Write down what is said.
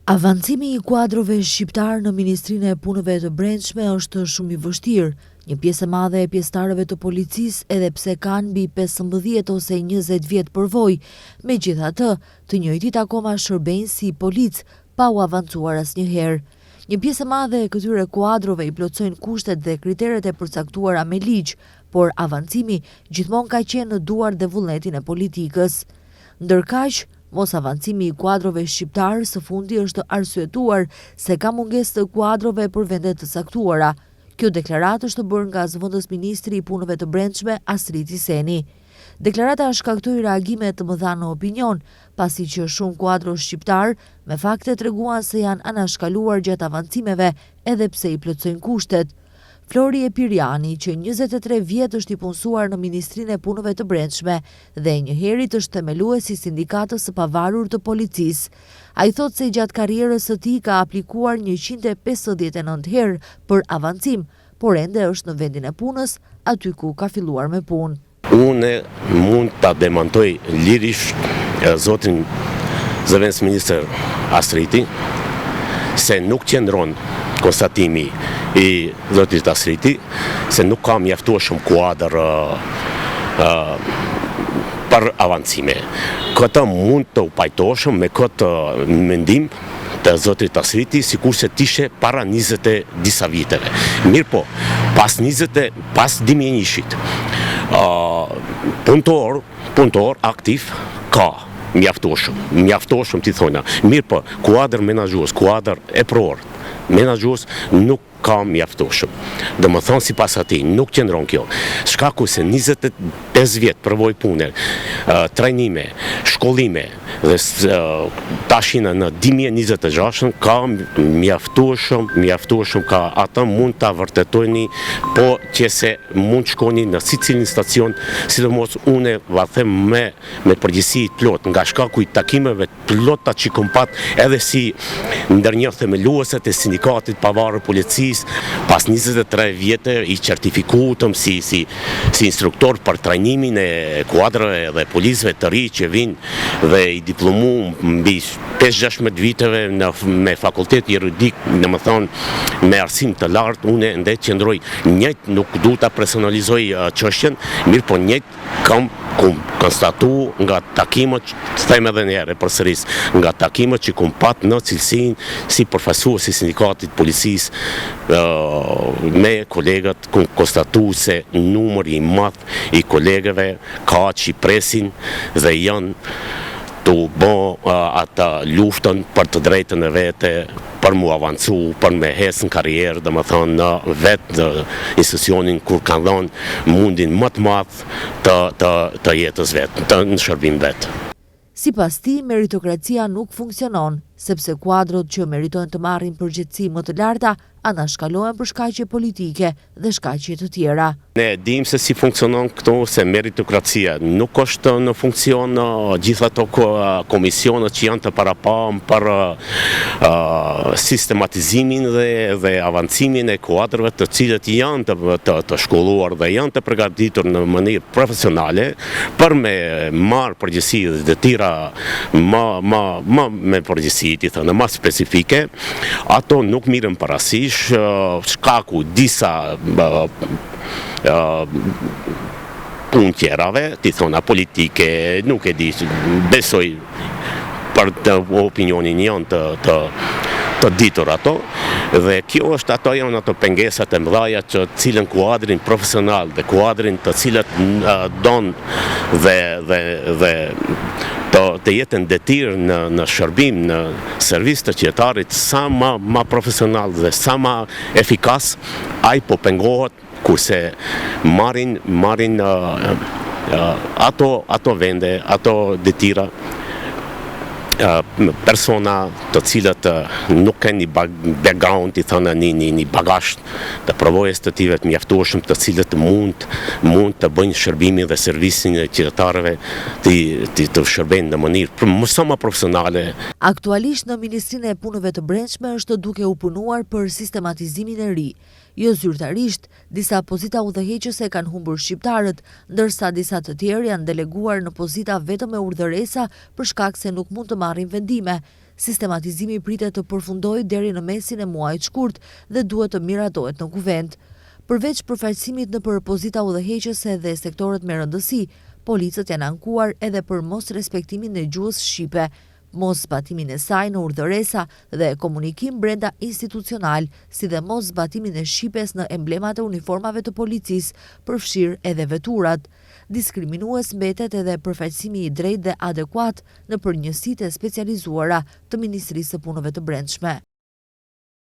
Avancimi I kuadrove shqiptar në Ministrinë e Punëve të Brendshme është shumë I vështirë. Një pjesë e madhe e pjesëtarëve të policisë, edhe pse kanë mbi 15 ose 20 vjet përvojë, megjithatë, të njëjtit akoma shërbejnë si polic pa u avancuar asnjëherë. Një pjesë e madhe e këtyre kuadrove I plotësojnë kushtet dhe kriteret e përcaktuara me ligj, por avancimi gjithmonë ka qenë në duar dhe vullnetin e politikës. Ndërkaq, mos avancimi I kuadrove shqiptar së fundi është arsyetuar se ka mungesë të kuadrove për vende të caktuara. Kjo deklaratë është bërë nga zëvendës ministri I Punëve të Brendshme Astriti Seni. Deklarata shkaktoi reagime të mëdha në opinion, pasi që shumë kuadro shqiptar me fakte treguan se janë anashkaluar gjatë avancimeve edhe pse I plotësojnë kushtet. Flori Epiriani, që 23 vjet është I punësuar në Ministrinë e Punëve të Brendshme dhe njëherët është themeluesi I sindikatës së pavarur të policisë. Ai thotë se gjatë karrierës së tij ka aplikuar 159 herë për avancim, por ende është në vendin e punës, aty ku ka filluar me punë. Unë mund ta demantoj lirisht zotin zëvendës ministër Astriti se nuk qëndron konstatimi I zotit Astriti se nuk ka mjaftueshëm kuadër për avancime. Këtë mund të pajtoshëm me këtë mendim të zotit Astriti, sikurse t'ishe para 20 disa viteve. Mirë po, pas 2001-shit, punëtor aktiv ka mjaftoshëm t'i thona. Mirë po, kuadër menaxhues, kuadër epror, menaxhues nuk ka mjaftoshëm. Dhe më thonë si pas ati, nuk qëndron kjo. Shkaku se 25 vjet përvoj pune, trajnime, shkollime, dhe tashina në 2026 ka mjaftoshëm ka ata mund ta vërtetojni, po që se mund shkoni në sicilin stacion, sidomos une va them me përgjithësi plot, nga shkaku I takimeve plota që kom pat edhe si ndër një themelueset e sindikatit pavarur policisë, pas 23 vjetë I certifikutëm si instruktor për trajnimin e kuadrave dhe policëve të ri që vinë dhe I diplomu mbi 5-16 viteve me fakultet juridik, në më thonë me arsim të lartë, une ndet qëndroj njëjt, nuk du ta personalizoj çështjen, mirë po njëjt kam konstatu nga takimet, them edhe një herë përsëris, nga takimet që kom pat në cilësinë si përfaqësues I sindikatit policisë me kolegët, kom konstatu se numri I madh I kolegëve ka që I presin dhe janë të bo ata luftën për të drejtën e vete, për mu avancu, për me hesën karrierë, dhe më thonë në vetë në institucionin kur kanë dhënë mundin më të madh të jetës vetë, në shërbim vetë. Sipas tij, meritokracia nuk funksionon, sepse kuadrot që meritojnë të marrin përgjegjësi më të larta anashkalohen për shkaqe politike dhe shkaqe të tjera. Ne dim se si funksionon këto, se meritokracia nuk është në funksion gjitha ato komisionet që janë të parapam për sistematizimin dhe avancimin e kuadrëve të cilët janë të shkolluar dhe janë të përgatitur në mënyrë profesionale për me marrë përgjegjësi dhe të tjera me përgjegjësi të thënë më specifike, ato nuk mirën parasysh shkaku disa punë tjerave, ti thona politike, nuk e di, besoj për opinionin janë të ditur ato, dhe kjo është ato janë ato pengesat e mëdhaja që cilën kuadrin profesional dhe kuadrin të cilët donë dhe të jetën detyr në shërbim, në servis të qytetarit, sa ma profesional dhe sa ma efikas, ai po pengohet kurse marrin ato vende, ato detyra, persona të cilët nuk kanë një background, I thënë një bagazh të përvojës të tyre të mjaftueshëm, të cilët mund të bëjnë shërbimin dhe servisin e qytetarëve të shërbejnë në mënyrë sa më profesionale. Aktualisht në Ministrinë e Punëve të Brendshme është duke u punuar për sistematizimin e ri. Jo zyrtarisht, disa pozita udhëheqëse kanë humbur shqiptarët, ndërsa disa të tjerë janë deleguar në pozita vetëm me urdhëresa për shkak se nuk mund të marrin vendime, Sistematizimi pritet të përfundojë deri në mesin e muajit shkurt dhe duhet të miratohet në kuvent. Përveç përfaqësimit në për pozita udhëheqëse dhe sektorët me rëndësi, policët janë ankuar edhe për mos respektimin e gjuhës shqipe, mos zbatimin e saj në urdhëresa dhe komunikim brenda institucional, si dhe mos zbatimin e shqipes në emblemat e uniformave të policisë, përfshirë edhe veturat. Diskriminues mbetet edhe përfaqësimi i drejtë dhe adekuat në përnjësitë e specializuara të Ministrisë së Punëve të Brendshme.